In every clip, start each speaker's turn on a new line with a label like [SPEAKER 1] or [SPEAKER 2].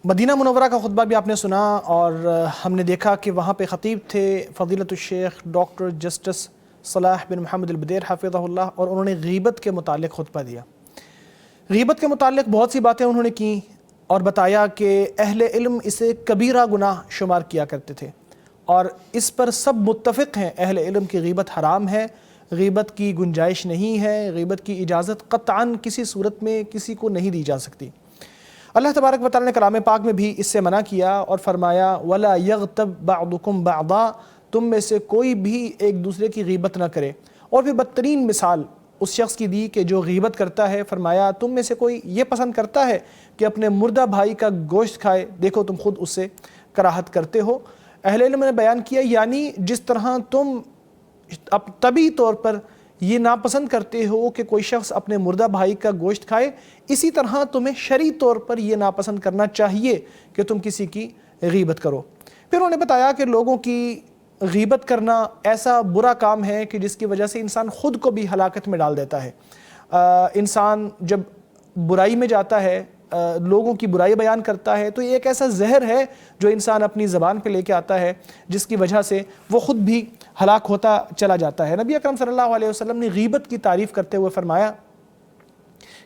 [SPEAKER 1] مدینہ منورہ کا خطبہ بھی آپ نے سنا اور ہم نے دیکھا کہ وہاں پہ خطیب تھے فضیلت الشیخ ڈاکٹر جسٹس صلاح بن محمد البدیر حفظہ اللہ، اور انہوں نے غیبت کے متعلق خطبہ دیا۔ غیبت کے متعلق بہت سی باتیں انہوں نے کی اور بتایا کہ اہل علم اسے کبیرہ گناہ شمار کیا کرتے تھے، اور اس پر سب متفق ہیں، اہل علم کی غیبت حرام ہے، غیبت کی گنجائش نہیں ہے، غیبت کی اجازت قطعاً کسی صورت میں کسی کو نہیں دی جا سکتی۔ اللہ تبارک و تعالیٰ نے کلام پاک میں بھی اس سے منع کیا اور فرمایا وَلَا يَغْتَبْ بَعْضُكُمْ بَعْضًا، تم میں سے کوئی بھی ایک دوسرے کی غیبت نہ کرے۔ اور پھر بدترین مثال اس شخص کی دی کہ جو غیبت کرتا ہے، فرمایا تم میں سے کوئی یہ پسند کرتا ہے کہ اپنے مردہ بھائی کا گوشت کھائے، دیکھو تم خود اس سے کراہت کرتے ہو۔ اہل علم نے بیان کیا یعنی جس طرح تم اب طبعی طور پر یہ ناپسند کرتے ہو کہ کوئی شخص اپنے مردہ بھائی کا گوشت کھائے، اسی طرح تمہیں شرعی طور پر یہ ناپسند کرنا چاہیے کہ تم کسی کی غیبت کرو۔ پھر انہوں نے بتایا کہ لوگوں کی غیبت کرنا ایسا برا کام ہے کہ جس کی وجہ سے انسان خود کو بھی ہلاکت میں ڈال دیتا ہے۔ انسان جب برائی میں جاتا ہے، لوگوں کی برائی بیان کرتا ہے، تو یہ ایک ایسا زہر ہے جو انسان اپنی زبان پہ لے کے آتا ہے، جس کی وجہ سے وہ خود بھی ہلاک ہوتا چلا جاتا ہے۔ نبی اکرم صلی اللہ علیہ وسلم نے غیبت کی تعریف کرتے ہوئے فرمایا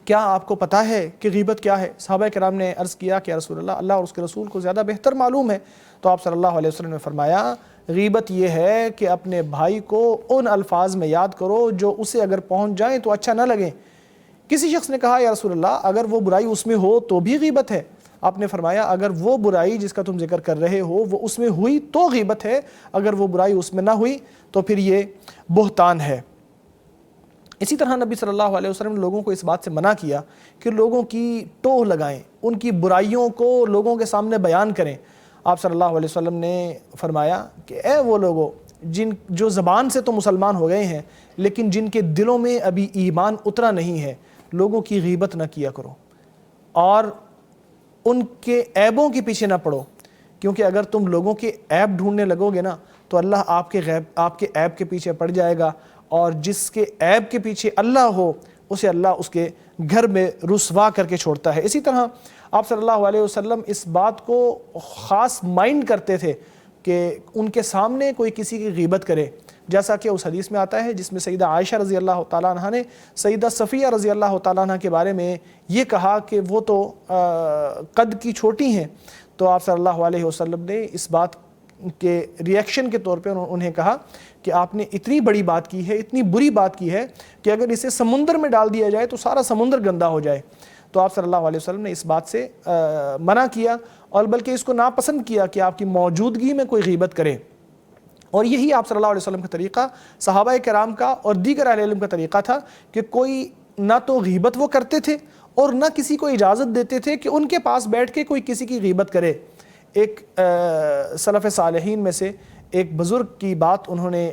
[SPEAKER 1] کیا آپ کو پتہ ہے کہ غیبت کیا ہے؟ صحابہ کرام نے عرض کیا کہ یا رسول اللہ، اللہ اور اس کے رسول کو زیادہ بہتر معلوم ہے۔ تو آپ صلی اللہ علیہ وسلم نے فرمایا غیبت یہ ہے کہ اپنے بھائی کو ان الفاظ میں یاد کرو جو اسے اگر پہنچ جائیں تو اچھا نہ لگیں۔ کسی شخص نے کہا یا رسول اللہ اگر وہ برائی اس میں ہو تو بھی غیبت ہے؟ آپ نے فرمایا اگر وہ برائی جس کا تم ذکر کر رہے ہو وہ اس میں ہوئی تو غیبت ہے، اگر وہ برائی اس میں نہ ہوئی تو پھر یہ بہتان ہے۔ اسی طرح نبی صلی اللہ علیہ وسلم نے لوگوں کو اس بات سے منع کیا کہ لوگوں کی ٹوہ لگائیں، ان کی برائیوں کو لوگوں کے سامنے بیان کریں۔ آپ صلی اللہ علیہ وسلم نے فرمایا کہ اے وہ لوگوں جو زبان سے تو مسلمان ہو گئے ہیں لیکن جن کے دلوں میں ابھی ایمان اترا نہیں ہے، لوگوں کی غیبت نہ کیا کرو اور ان کے عیبوں کے پیچھے نہ پڑو، کیونکہ اگر تم لوگوں کے عیب ڈھونڈنے لگو گے نا تو اللہ آپ کے عیب کے پیچھے پڑ جائے گا، اور جس کے عیب کے پیچھے اللہ ہو اسے اللہ اس کے گھر میں رسوا کر کے چھوڑتا ہے۔ اسی طرح آپ صلی اللہ علیہ وسلم اس بات کو خاص مائنڈ کرتے تھے کہ ان کے سامنے کوئی کسی کی غیبت کرے، جیسا کہ اس حدیث میں آتا ہے جس میں سیدہ عائشہ رضی اللہ تعالیٰ عنہ نے سیدہ صفیہ رضی اللہ تعالیٰ عنہ کے بارے میں یہ کہا کہ وہ تو قد کی چھوٹی ہیں، تو آپ صلی اللہ علیہ وسلم نے اس بات کے ریئیکشن کے طور پہ انہیں کہا کہ آپ نے اتنی بڑی بات کی ہے، اتنی بری بات کی ہے کہ اگر اسے سمندر میں ڈال دیا جائے تو سارا سمندر گندا ہو جائے۔ تو آپ صلی اللہ علیہ وسلم نے اس بات سے منع کیا اور بلکہ اس کو ناپسند کیا کہ آپ کی موجودگی میں کوئی غیبت کرے۔ اور یہی آپ صلی اللہ علیہ وسلم کا طریقہ، صحابہ کرام کا اور دیگر اہل علم کا طریقہ تھا کہ کوئی نہ تو غیبت وہ کرتے تھے اور نہ کسی کو اجازت دیتے تھے کہ ان کے پاس بیٹھ کے کوئی کسی کی غیبت کرے۔ ایک سلف صالحین میں سے ایک بزرگ کی بات انہوں نے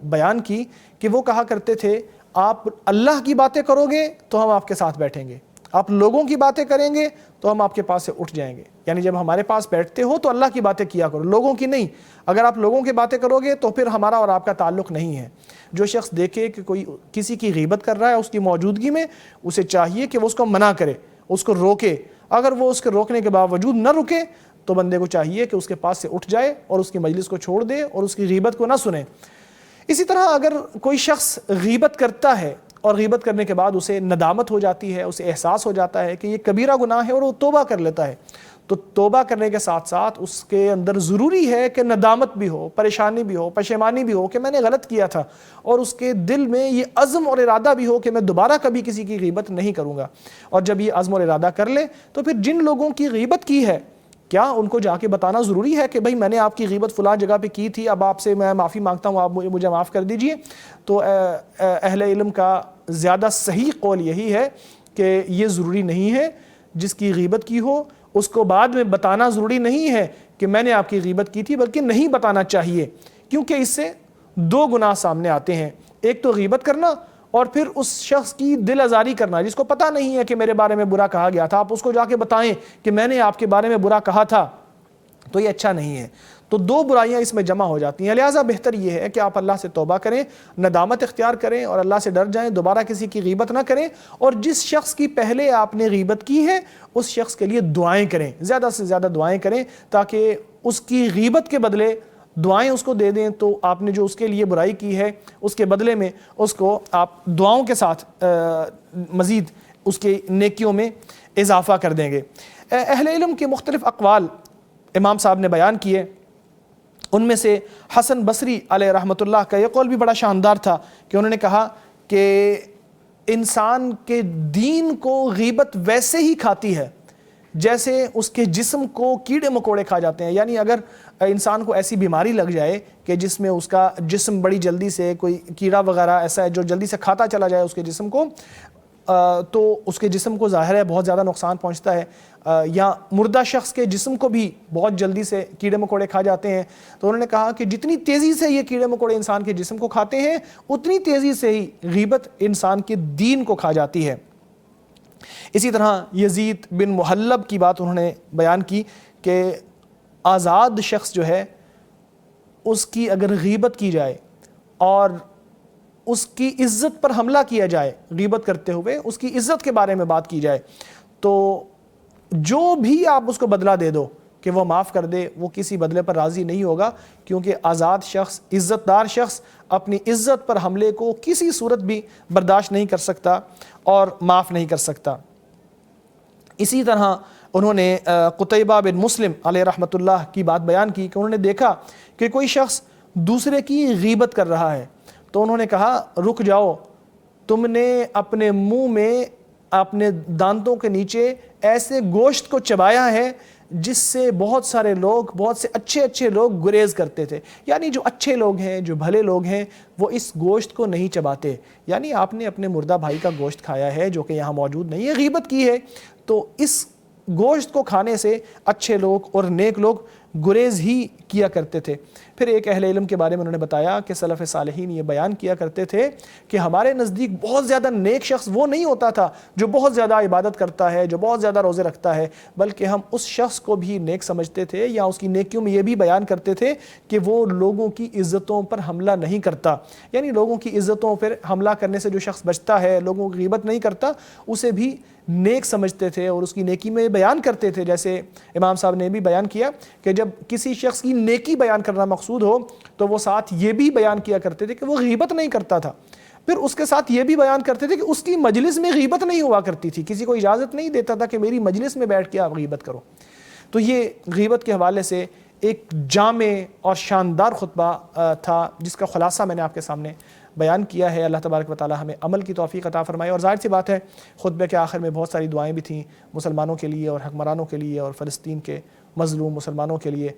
[SPEAKER 1] بیان کی کہ وہ کہا کرتے تھے آپ اللہ کی باتیں کرو گے تو ہم آپ کے ساتھ بیٹھیں گے، آپ لوگوں کی باتیں کریں گے تو ہم آپ کے پاس سے اٹھ جائیں گے۔ یعنی جب ہمارے پاس بیٹھتے ہو تو اللہ کی باتیں کیا کرو، لوگوں کی نہیں۔ اگر آپ لوگوں کی باتیں کرو گے تو پھر ہمارا اور آپ کا تعلق نہیں ہے۔ جو شخص دیکھے کہ کوئی کسی کی غیبت کر رہا ہے اس کی موجودگی میں، اسے چاہیے کہ وہ اس کو منع کرے، اس کو روکے۔ اگر وہ اس کے روکنے کے باوجود نہ رکے تو بندے کو چاہیے کہ اس کے پاس سے اٹھ جائے اور اس کی مجلس کو چھوڑ دے اور اس کی غیبت کو نہ سنے۔ اسی طرح اگر کوئی شخص غیبت کرتا ہے اور غیبت کرنے کے بعد اسے ندامت ہو جاتی ہے، اسے احساس ہو جاتا ہے کہ یہ کبیرہ گناہ ہے اور وہ توبہ کر لیتا ہے، تو توبہ کرنے کے ساتھ ساتھ اس کے اندر ضروری ہے کہ ندامت بھی ہو، پریشانی بھی ہو، پشیمانی بھی ہو کہ میں نے غلط کیا تھا، اور اس کے دل میں یہ عزم اور ارادہ بھی ہو کہ میں دوبارہ کبھی کسی کی غیبت نہیں کروں گا۔ اور جب یہ عزم اور ارادہ کر لے تو پھر جن لوگوں کی غیبت کی ہے کیا ان کو جا کے بتانا ضروری ہے کہ بھئی میں نے آپ کی غیبت فلاں جگہ پہ کی تھی، اب آپ سے میں معافی مانگتا ہوں، آپ مجھے معاف کر دیجئے؟ تو اہل علم کا زیادہ صحیح قول یہی ہے کہ یہ ضروری نہیں ہے۔ جس کی غیبت کی ہو اس کو بعد میں بتانا ضروری نہیں ہے کہ میں نے آپ کی غیبت کی تھی، بلکہ نہیں بتانا چاہیے، کیونکہ اس سے دو گناہ سامنے آتے ہیں۔ ایک تو غیبت کرنا اور پھر اس شخص کی دل آزاری کرنا جس کو پتہ نہیں ہے کہ میرے بارے میں برا کہا گیا تھا، آپ اس کو جا کے بتائیں کہ میں نے آپ کے بارے میں برا کہا تھا، تو یہ اچھا نہیں ہے۔ تو دو برائیاں اس میں جمع ہو جاتی ہیں. لہٰذا بہتر یہ ہے کہ آپ اللہ سے توبہ کریں, ندامت اختیار کریں اور اللہ سے ڈر جائیں, دوبارہ کسی کی غیبت نہ کریں, اور جس شخص کی پہلے آپ نے غیبت کی ہے اس شخص کے لیے دعائیں کریں, زیادہ سے زیادہ دعائیں کریں, تاکہ اس کی غیبت کے بدلے دعائیں اس کو دے دیں, تو آپ نے جو اس کے لیے برائی کی ہے اس کے بدلے میں اس کو آپ دعاؤں کے ساتھ مزید اس کے نیکیوں میں اضافہ کر دیں گے. اہل علم کے مختلف اقوال امام صاحب نے بیان کیے, ان میں سے حسن بصری علیہ رحمۃ اللہ کا یہ قول بھی بڑا شاندار تھا کہ انہوں نے کہا کہ انسان کے دین کو غیبت ویسے ہی کھاتی ہے جیسے اس کے جسم کو کیڑے مکوڑے کھا جاتے ہیں. یعنی اگر انسان کو ایسی بیماری لگ جائے کہ جس میں اس کا جسم بڑی جلدی سے کوئی کیڑا وغیرہ ایسا ہے جو جلدی سے کھاتا چلا جائے اس کے جسم کو, تو اس کے جسم کو ظاہر ہے بہت زیادہ نقصان پہنچتا ہے, یا مردہ شخص کے جسم کو بھی بہت جلدی سے کیڑے مکوڑے کھا جاتے ہیں. تو انہوں نے کہا کہ جتنی تیزی سے یہ کیڑے مکوڑے انسان کے جسم کو کھاتے ہیں اتنی تیزی سے ہی غیبت انسان کے دین کو کھا جاتی ہے. اسی طرح یزید بن محلب کی بات انہوں نے بیان کی کہ آزاد شخص جو ہے اس کی اگر غیبت کی جائے اور اس کی عزت پر حملہ کیا جائے, غیبت کرتے ہوئے اس کی عزت کے بارے میں بات کی جائے, تو جو بھی آپ اس کو بدلہ دے دو کہ وہ معاف کر دے, وہ کسی بدلے پر راضی نہیں ہوگا, کیونکہ آزاد شخص, عزت دار شخص اپنی عزت پر حملے کو کسی صورت بھی برداشت نہیں کر سکتا اور معاف نہیں کر سکتا. اسی طرح انہوں نے قتیبہ بن مسلم علیہ رحمۃ اللہ کی بات بیان کی کہ انہوں نے دیکھا کہ کوئی شخص دوسرے کی غیبت کر رہا ہے, تو انہوں نے کہا رک جاؤ, تم نے اپنے منہ میں اپنے دانتوں کے نیچے ایسے گوشت کو چبایا ہے جس سے بہت سارے لوگ, بہت سے اچھے لوگ گریز کرتے تھے. یعنی جو اچھے لوگ ہیں, جو بھلے لوگ ہیں, وہ اس گوشت کو نہیں چباتے. یعنی آپ نے اپنے مردہ بھائی کا گوشت کھایا ہے جو کہ یہاں موجود نہیں ہے, غیبت کی ہے, تو اس گوشت کو کھانے سے اچھے لوگ اور نیک لوگ گریز ہی کیا کرتے تھے. پھر ایک اہل علم کے بارے میں انہوں نے بتایا کہ سلف صالحین یہ بیان کیا کرتے تھے کہ ہمارے نزدیک بہت زیادہ نیک شخص وہ نہیں ہوتا تھا جو بہت زیادہ عبادت کرتا ہے, جو بہت زیادہ روزے رکھتا ہے, بلکہ ہم اس شخص کو بھی نیک سمجھتے تھے, یا اس کی نیکیوں میں یہ بھی بیان کرتے تھے کہ وہ لوگوں کی عزتوں پر حملہ نہیں کرتا. یعنی لوگوں کی عزتوں پر حملہ کرنے سے جو شخص بچتا ہے, لوگوں کی غیبت نہیں کرتا, اسے بھی نیک سمجھتے تھے اور اس کی نیکی میں بیان کرتے تھے. جیسے امام صاحب نے بھی بیان کیا کہ جب کسی شخص کی نیکی بیان کرنا مقصود ہو تو وہ ساتھ یہ بھی بیان کیا کرتے تھے کہ وہ غیبت نہیں کرتا تھا. پھر اس کے ساتھ یہ بھی بیان کرتے تھے کہ اس کی مجلس میں غیبت نہیں ہوا کرتی تھی, کسی کو اجازت نہیں دیتا تھا کہ میری مجلس میں بیٹھ کے آپ غیبت کرو. تو یہ غیبت کے حوالے سے ایک جامع اور شاندار خطبہ تھا جس کا خلاصہ میں نے آپ کے سامنے بیان کیا ہے. اللہ تبارک و تعالی ہمیں عمل کی توفیق عطا فرمائے. اور ظاہر سی بات ہے خطبے کے آخر میں بہت ساری دعائیں بھی تھیں مسلمانوں کے لیے اور حکمرانوں کے لیے اور فلسطین کے مظلوم مسلمانوں کے لیے.